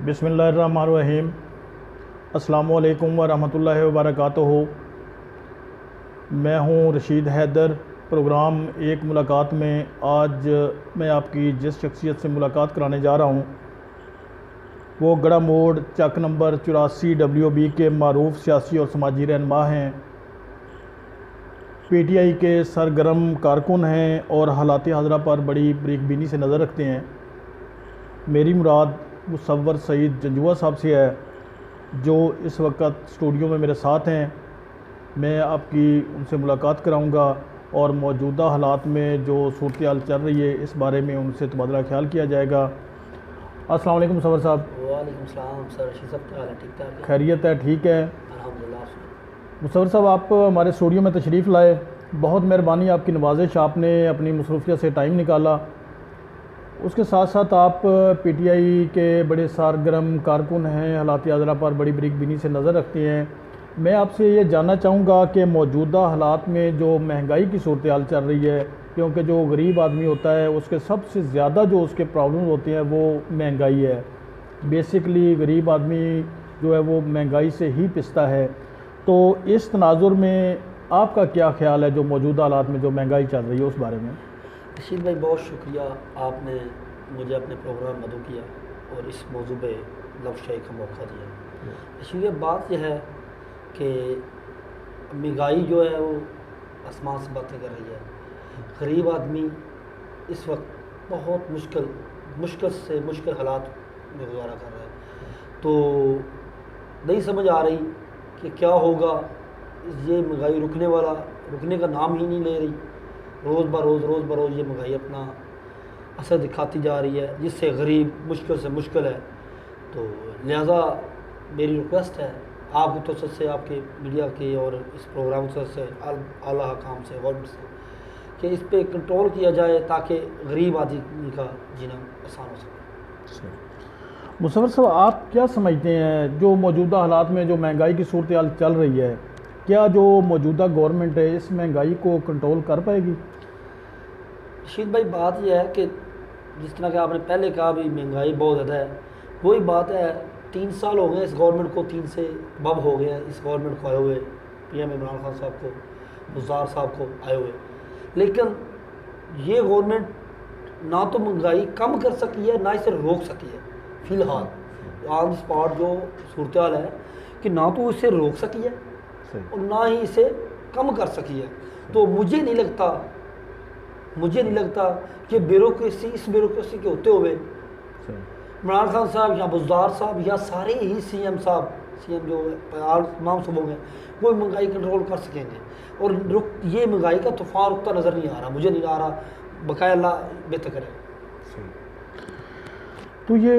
बिस्मिल्लाहिर्रहमानिर्रहीम। अस्सलामुअलैकुम वरहमतुल्लाहि वबरकातुहू। मैं हूँ रशीद हैदर। प्रोग्राम एक मुलाकात में आज मैं आपकी जिस शख्सियत से मुलाकात कराने जा रहा हूँ वो गड़ा मोड़ चक नंबर 84 WB के मारूफ सियासी और समाजी रहनुमा हैं। PTI के सरगर्म कारकुन हैं और हालात हाज़रा पर बड़ी बारीकबीनी से नज़र रखते हैं। मेरी मुराद मुसव्वर सईद जंजुआ साहब से है जो इस वक्त स्टूडियो में मेरे साथ हैं। मैं आपकी उनसे मुलाकात कराऊंगा और मौजूदा हालात में जो सूरत हाल चल रही है इस बारे में उनसे तबादला ख्याल किया जाएगा। अस्सलाम वालेकुम मुसव्वर साहब। वालेकुम सलाम सर। रशीद साहब क्या हाल है? ठीक ठाक? खैरियत है? ठीक है अल्हम्दुलिल्लाह। मुसव्वर साहब, आप हमारे स्टूडियो में तशरीफ़ लाए, बहुत मेहरबानी आपकी नवाजिश। आपने अपनी मसरूफियत से टाइम निकाला। उसके साथ साथ आप PTI के बड़े सरगर्म कारकुन हैं, हालात हाज़रा पर बड़ी बारीकबीनी से नज़र रखते हैं। मैं आपसे ये जानना चाहूँगा कि मौजूदा हालात में जो महंगाई की सूरत हाल चल रही है, क्योंकि जो गरीब आदमी होता है उसके सबसे ज़्यादा जो उसके प्रॉब्लम होते हैं वो महंगाई है। बेसिकली गरीब आदमी जो है वो महंगाई से ही पिसता है। तो इस तनाजुर में आपका क्या ख्याल है जो मौजूदा हालात में जो महंगाई चल रही है उस बारे में? रशीद भाई बहुत शुक्रिया, आपने मुझे अपने प्रोग्राम मदू किया और इस मौजू पे लफ्ज़शाही का मौका दिया। रशीद भाई, बात यह है कि महंगाई जो है वो आसमान से बातें कर रही है। गरीब आदमी इस वक्त बहुत मुश्किल हालात में गुजारा कर रहा है। तो नहीं समझ आ रही कि क्या होगा। ये महंगाई रुकने का नाम ही नहीं ले रही। रोज़ बरोज़ ये महंगाई अपना असर दिखाती जा रही है, जिससे गरीब मुश्किल से मुश्किल है। तो लिहाजा मेरी रिक्वेस्ट है आपकी तरफ से, आपके मीडिया के और इस प्रोग्राम से, आला हकाम से, गवर्नमेंट से, कि इस पे कंट्रोल किया जाए ताकि गरीब आदमी का जीना आसान हो सके। मुसव्वर साहब, आप क्या समझते हैं जो मौजूदा हालात में जो महंगाई की सूरत हाल चल रही है, क्या जो मौजूदा गवर्नमेंट है इस महंगाई को कंट्रोल कर पाएगी? रशीद भाई, बात यह है कि जिस तरह का आपने पहले कहा भी महंगाई बहुत ज़्यादा है, वही बात है। 3 साल हो गए इस गवर्नमेंट को, 3 से बब हो गया इस गवर्नमेंट को आए हुए, PM इमरान खान साहब को, बुज़दार साहब को आए हुए। लेकिन ये गवर्नमेंट ना तो महंगाई कम कर सकी है ना इसे रोक सकी है। फ़िलहाल ऑन स्पॉट जो सूरत हाल है कि ना तो इसे रोक सकी है और ना ही इसे कम कर सकी है। तो मुझे नहीं लगता कि इस ब्यूरोक्रेसी के होते हुए इमरान खान साहब या बुज़दार साहब या सारे ही CM जो तमाम सूबों में वो महंगाई कंट्रोल कर सकेंगे। और ये महंगाई का तूफ़ान रुकता नज़र नहीं आ रहा, मुझे नहीं आ रहा। बकाया अल्लाह बेहतर करे। तो ये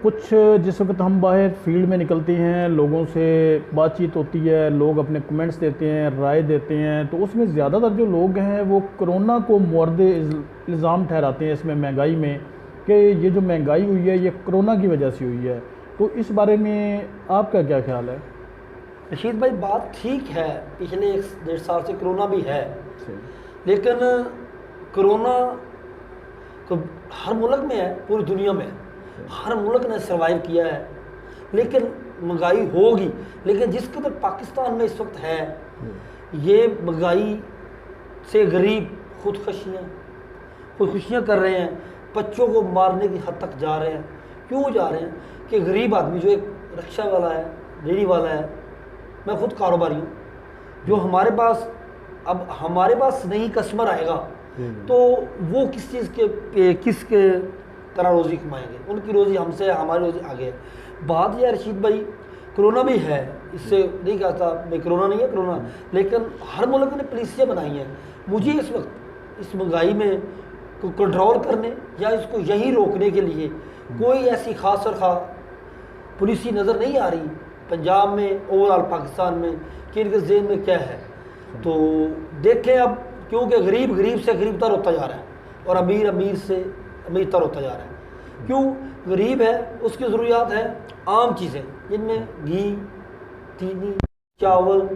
कुछ जिस वक्त हम बाहर फील्ड में निकलते हैं, लोगों से बातचीत होती है, लोग अपने कमेंट्स देते हैं, राय देते हैं, तो उसमें ज़्यादातर जो लोग हैं वो कोरोना को मुअर्द इल्ज़ाम ठहराते हैं इसमें महंगाई में, कि ये जो महंगाई हुई है ये कोरोना की वजह से हुई है। तो इस बारे में आपका क्या ख्याल है? रशीद भाई, बात ठीक है, पिछले 1-1.5 साल से कोरोना भी है, लेकिन कोरोना तो हर मुल्क में है, पूरी दुनिया में हर मुल्क ने सर्वाइव किया है। लेकिन महंगाई होगी, लेकिन जिस कदर पाकिस्तान में इस वक्त है, ये महंगाई से गरीब खुदकुशियाँ कर रहे हैं, बच्चों को मारने की हद तक जा रहे हैं। क्यों जा रहे हैं? कि गरीब आदमी जो एक रिक्शा वाला है, रेहड़ी वाला है, मैं खुद कारोबारी हूँ, जो हमारे पास नहीं कस्टमर आएगा तो वो किसके तरह रोज़ी कमाएंगे? उनकी रोज़ी हमसे है, हमारी रोज़ी आगे है। बात यह रशीद भाई, कोरोना भी है, इससे नहीं कहता भाई कोरोना नहीं है, कोरोना, लेकिन हर मुल्क ने पॉलिसियाँ बनाई हैं। मुझे इस वक्त इस महंगाई में कंट्रोल करने या इसको यहीं रोकने के लिए कोई ऐसी खास और पॉलिसी नज़र नहीं आ रही पंजाब में, ओवरऑल पाकिस्तान में, कि इनके ज़हन में क्या है। तो देखें अब, क्योंकि गरीब से गरीबतर होता जा रहा है और अमीर से अमीरतर होता जा रहा है। क्यों? गरीब है, उसकी ज़रूरियात है आम चीज़ें, जिनमें घी, चीनी, चावल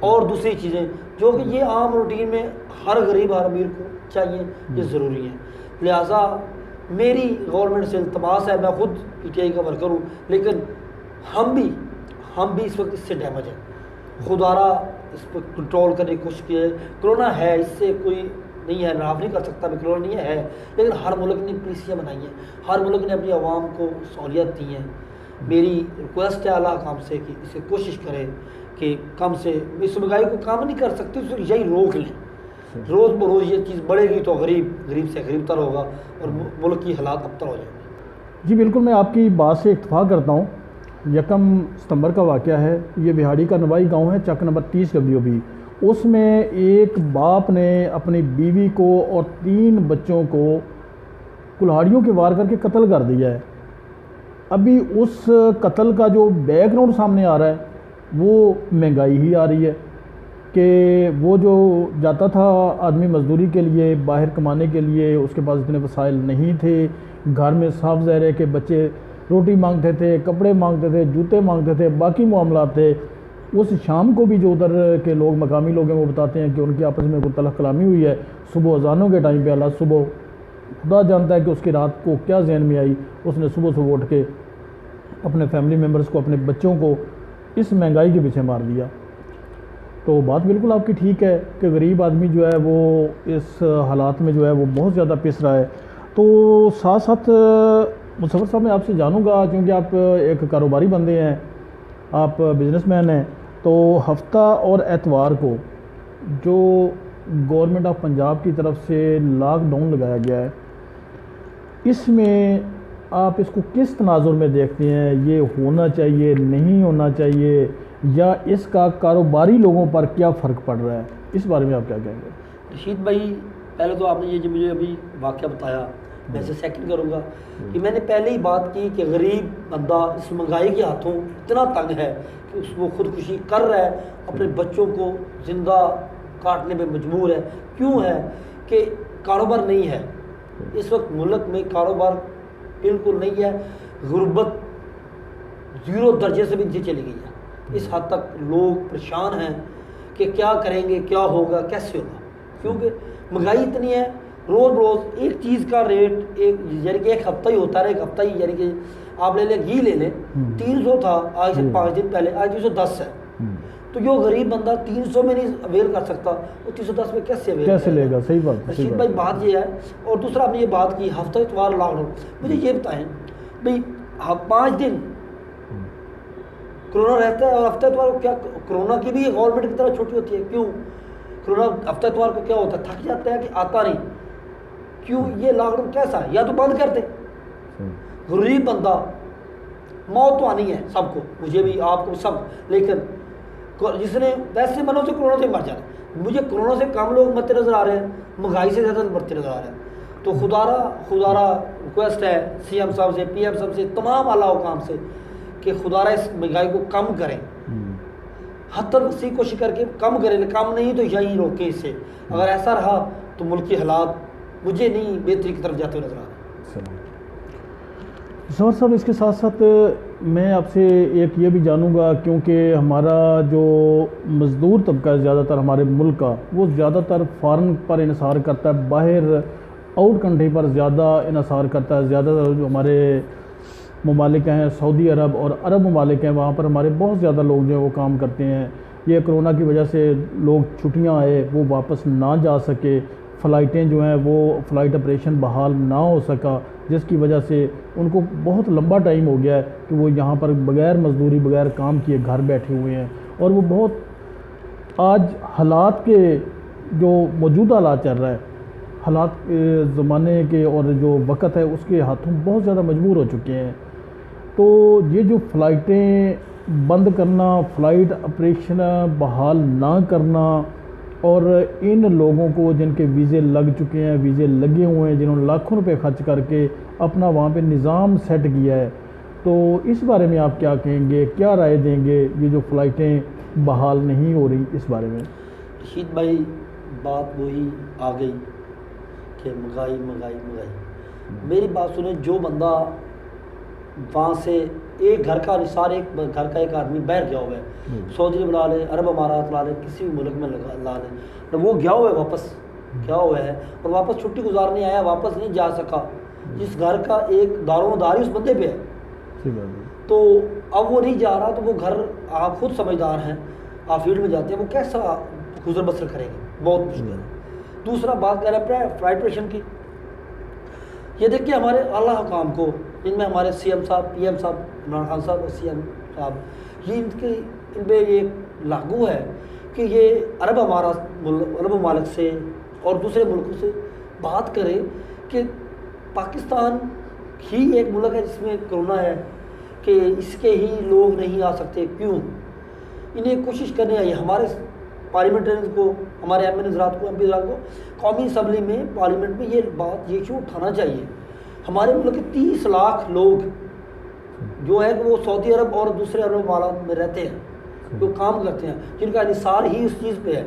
और दूसरी चीज़ें जो कि ये आम रूटीन में हर गरीब हर अमीर को चाहिए, ये ज़रूरी है। लिहाजा मेरी गवर्नमेंट से इल्तमास है, मैं खुद पीटीआई का वर्कर हूँ, लेकिन हम भी इस वक्त इससे डैमेज है। खुदारा इस पर कंट्रोल करने की कोशिश की है। कोरोना है, इससे कोई नहीं है, नाफ नहीं कर सकता भी कोरोना नहीं है, लेकिन हर मुल्क ने पॉलिसियाँ बनाई हैं, हर मुल्क ने अपनी आवाम को सहूलियत दी हैं। मेरी रिक्वेस्ट है आला काम से कि इसे कोशिश करें कि कम से इस महंगाई को कम नहीं कर सकते, तो यही रोक लें। रोज़ बरोज़ ये चीज़ बढ़ेगी तो गरीब से गरीब तर होगा और मुल्क की हालात अबतर हो जाएंगे। जी बिल्कुल, मैं आपकी बात से इत्तफाक करता हूँ। 1 सितंबर का वाक़या है, ये बिहाड़ी का नवाई गांव है, चक नंबर 30 WB। उसमें एक बाप ने अपनी बीवी को और 3 बच्चों को कुल्हाड़ियों के वार करके कत्ल कर दिया है। अभी उस कत्ल का जो बैकग्राउंड सामने आ रहा है वो महंगाई ही आ रही है कि वो जो जाता था आदमी मजदूरी के लिए, बाहर कमाने के लिए, उसके पास इतने वसाइल नहीं थे। घर में साफ ज़ाहिर है कि बच्चे रोटी मांगते थे, कपड़े मांगते थे, जूते मांगते थे, बाकी मामलात थे। उस शाम को भी जो उधर के लोग, मकामी लोग हैं, वो बताते हैं कि उनकी आपस में कोई तलख कलामी हुई है। सुबह अजानों के टाइम पे अल्लाह सुबह खुदा जानता है कि उसकी रात को क्या जहन में आई, उसने सुबह उठ के अपने फैमिली मेम्बर्स को, अपने बच्चों को इस महंगाई के पीछे मार दिया। तो बात बिल्कुल आपकी ठीक है कि गरीब आदमी जो है वो इस हालात में जो है वो बहुत ज़्यादा पिस रहा है। तो साथ साथ मुसव्वर साहब, मैं आपसे जानूँगा, क्योंकि आप एक कारोबारी बंदे हैं, आप बिजनेसमैन हैं, तो हफ्ता और एतवार को जो गवर्नमेंट ऑफ पंजाब की तरफ से लॉकडाउन लगाया गया है, इसमें आप इसको किस तनाजुर में देखते हैं? ये होना चाहिए, नहीं होना चाहिए, या इसका कारोबारी लोगों पर क्या फ़र्क पड़ रहा है? इस बारे में आप क्या कहेंगे? रशीद भाई, पहले तो आपने ये जो मुझे अभी वाक़या बताया, मैं इसे सेकंड करूँगा कि मैंने पहले ही बात की कि गरीब बंदा इस महंगाई के हाथों इतना तंग है कि वो खुदकुशी कर रहा है, अपने बच्चों को ज़िंदा काटने पे मजबूर है। क्यों है कि कारोबार नहीं है इस वक्त मुल्क में, कारोबार बिल्कुल नहीं है। गुर्बत 0 दर्जे से भी नीचे चली गई है। इस हद तक लोग परेशान हैं कि क्या करेंगे, क्या होगा, कैसे होगा, क्योंकि महंगाई इतनी है। रोज़ एक चीज़ का रेट यानी कि एक हफ्ता ही होता है, एक हफ्ता ही, यानी कि आप ले लें, घी ले लें, 300 था आज से 5 दिन पहले, आज 310 है। तो जो गरीब बंदा 300 में नहीं अवेल कर सकता, वो 310 में कैसे लेगा? सही बात रशीद भाई, बात ये है। और दूसरा, आपने ये बात की हफ्ता इतवार लॉकडाउन, मुझे ये बताएं भाई, 5 दिन कोरोना रहता है और हफ्ता इतवार को क्या कोरोना की भी गवर्नमेंट की तरह छुट्टी होती है? क्यों कोरोना हफ्ता इतवार को क्या होता है? थक जाता है कि आता नहीं? क्यों ये लॉकडाउन कैसा है? या तो बंद कर दे। गरीब बंदा, मौत तो आनी है सबको, मुझे भी, आपको, सब, लेकिन जिसने वैसे मनो से कोरोना से मर जाना, मुझे कोरोना से कम लोग मरते नज़र आ रहे हैं, महंगाई से ज़्यादा मरते नज़र आ रहे हैं। तो खुदारा रिक्वेस्ट है CM साहब से, PM साहब से, तमाम आला हुकाम से कि खुदारा इस महंगाई को कम करें, हद तक वसी कोशिश करके कम करें, कम नहीं तो यही रोकें इसे। अगर ऐसा रहा तो मुल्क के हालात मुझे नहीं बेहतरी की तरफ जाते हुए नजर आ रहे हैं। सर साहब, इसके साथ साथ मैं आपसे एक ये भी जानूंगा, क्योंकि हमारा जो मज़दूर तबका है ज़्यादातर हमारे मुल्क का, वो ज़्यादातर फ़ॉरेन पर इन्हिसार करता है, बाहर आउट कंट्री पर ज़्यादा इन्हिसार करता है। ज़्यादातर जो हमारे ममालिक हैं, सऊदी अरब और अरब ममालिक हैं, वहाँ पर हमारे बहुत ज़्यादा लोग जो है वो काम करते हैं। ये कोरोना की वजह से लोग छुट्टियाँ आए, वो वापस ना जा सके, फ़्लाइटें जो हैं वो फ़्लाइट ऑपरेशन बहाल ना हो सका, जिसकी वजह से उनको बहुत लंबा टाइम हो गया है कि वो यहाँ पर बग़ैर मजदूरी, बग़ैर काम किए घर बैठे हुए हैं। और वो बहुत आज हालात के जो मौजूदा हालात चल रहा है, हालात ज़माने के और जो वक़्त है उसके हाथों बहुत ज़्यादा मजबूर हो चुके हैं। तो ये जो फ़्लाइटें बंद करना, फ़्लाइट ऑपरेशन बहाल ना करना, और इन लोगों को जिनके वीज़े लग चुके हैं, वीज़े लगे हुए हैं, जिन्होंने लाखों रुपए खर्च करके अपना वहाँ पे निज़ाम सेट किया है, तो इस बारे में आप क्या कहेंगे, क्या राय देंगे? ये जो फ़्लाइटें बहाल नहीं हो रही, इस बारे में। रशीद भाई, बात वही आ गई कि महंगाई महंगाई महंगाई। मेरी बात सुने, जो बंदा वहाँ से एक घर का निसार, एक घर का एक आदमी बाहर गया हुआ है, सऊदी में ला ले, अरब अमारात ला ले, किसी भी मुल्क में ला ले, तो वो गया हुआ है, वापस गया हुआ है और वापस छुट्टी गुजारने आया, वापस नहीं जा सका, जिस घर का एक दारोमदारी उस बंदे पे है, सही बात है। तो अब वो नहीं जा रहा, तो वो घर, आप खुद समझदार हैं, आप फील्ड में जाते हैं, वो कैसा गुजर बसर करेंगे, बहुत मुश्किल है। दूसरा बात कर रहे हैं फ्लाइट प्रेशन की। ये देखिए हमारे आला हुकाम को, इनमें हमारे सीएम साहब, पीएम साहब, इमरान खान साहब और सीएम साहब, ये इन पे ये लागू है कि ये अरब ममालिक से और दूसरे मुल्कों से बात करें कि पाकिस्तान ही एक मुल्क है जिसमें कोरोना है, कि इसके ही लोग नहीं आ सकते, क्यों? इन्हें कोशिश करनी चाहिए हमारे पार्लियामेंटेरियंस को, हमारे एम एन हज़रात को, एम पी हज़रात को, कौमी असम्बली में, पार्लियामेंट में ये इशू उठाना चाहिए। हमारे मुल्क के 30 लाख लोग जो है कि वो सऊदी अरब और दूसरे अरब ममालिक में रहते हैं, जो काम करते हैं, जिनका निसार ही उस चीज़ पे है।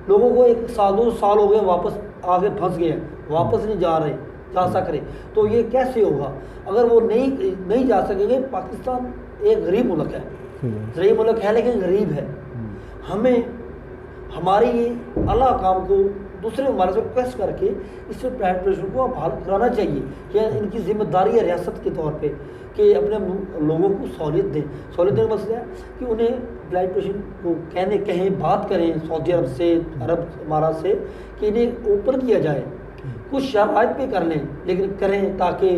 लोगों को 1 साल 2 साल हो गए, वापस आगे फंस गए हैं, वापस नहीं जा रहे, जा सक रहे, तो ये कैसे होगा? अगर वो नहीं जा सकेंगे, पाकिस्तान एक गरीब मुल्क है, गरीब मुल्क है लेकिन गरीब है। हमें हमारी ये अल्लाह काम को दूसरे ममालिक से रिक्वेस्ट करके इस फ्लाइट प्रेशर को अब हल कराना चाहिए, कि इनकी जिम्मेदारी है रियासत के तौर पे कि अपने लोगों को सहूलियत दें। सहूलियत देने का मसला है कि उन्हें फ्लाइट प्रेशर को कहें, बात करें सऊदी अरब से, अरब अमारात से, कि इन्हें ओपन किया जाए, कुछ शराइत पे कर लें, लेकिन करें ताकि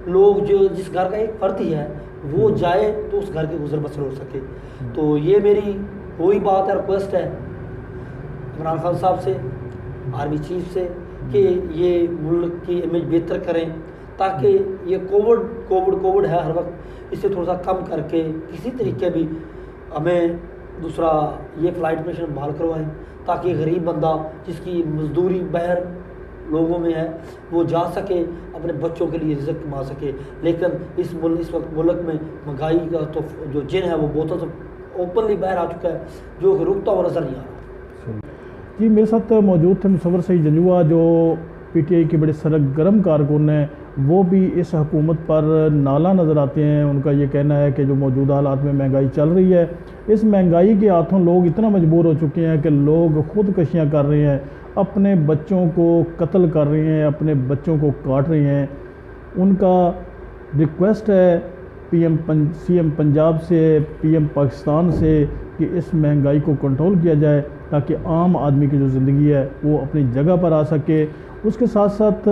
लोग जो जिस घर का एक फ़र्द ही है वो जाए तो उस घर की गुजर बसर हो सके। तो ये मेरी वही बात है, रिक्वेस्ट है इमरान खान साहब से, आर्मी चीफ से, कि ये मुल्क की इमेज बेहतर करें, ताकि ये कोविड है हर वक्त, इसे थोड़ा सा कम करके किसी तरीके भी हमें दूसरा ये फ्लाइट प्रेशर बहाल करवाएं, ताकि गरीब बंदा जिसकी मजदूरी बाहर लोगों में है वो जा सके, अपने बच्चों के लिए रिज़्क़ कमा सके। लेकिन इस वक्त मुल्क में महंगाई का तो जो जिन है वो बहुत ओपनली बाहर आ चुका है, जो रुकता हुआ नज़र नहीं आ रहा। जी, मेरे साथ मौजूद थे मुसव्वर सईद जंजुआ, जो पीटीआई के बड़े सरगर्म कारकुन हैं। वो भी इस हुकूमत पर नाला नज़र आते हैं। उनका ये कहना है कि जो मौजूदा हालात में महंगाई चल रही है, इस महंगाई के हाथों लोग इतना मजबूर हो चुके हैं कि लोग खुदकशियाँ कर रहे हैं, अपने बच्चों को कत्ल कर रहे हैं, अपने बच्चों को काट रहे हैं। उनका रिक्वेस्ट है सीएम पंजाब से, पीएम पाकिस्तान से, कि इस महंगाई को कंट्रोल किया जाए, ताकि आम आदमी की जो ज़िंदगी है वो अपनी जगह पर आ सके। उसके साथ साथ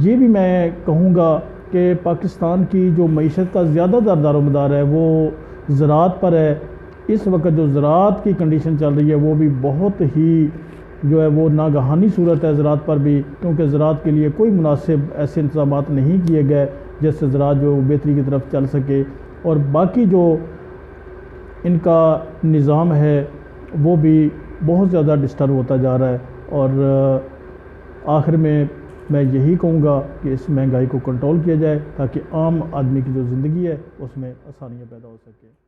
ये भी मैं कहूँगा कि पाकिस्तान की जो मईशत का ज़्यादातर दारोमदार है वो ज़राअत पर है। इस वक्त जो ज़राअत की कंडीशन चल रही है वो भी बहुत ही जो है वो नागहानी सूरत है ज़राअत पर भी, क्योंकि ज़राअत के लिए कोई मुनासिब ऐसे इंतज़ाम नहीं किए गए जिससे ज़राअत जो बेहतरी की तरफ चल सके। और बाकी जो इनका निज़ाम है वो भी बहुत ज़्यादा डिस्टर्ब होता जा रहा है। और आखिर में मैं यही कहूँगा कि इस महंगाई को कंट्रोल किया जाए, ताकि आम आदमी की जो ज़िंदगी है उसमें आसानियाँ पैदा हो सके।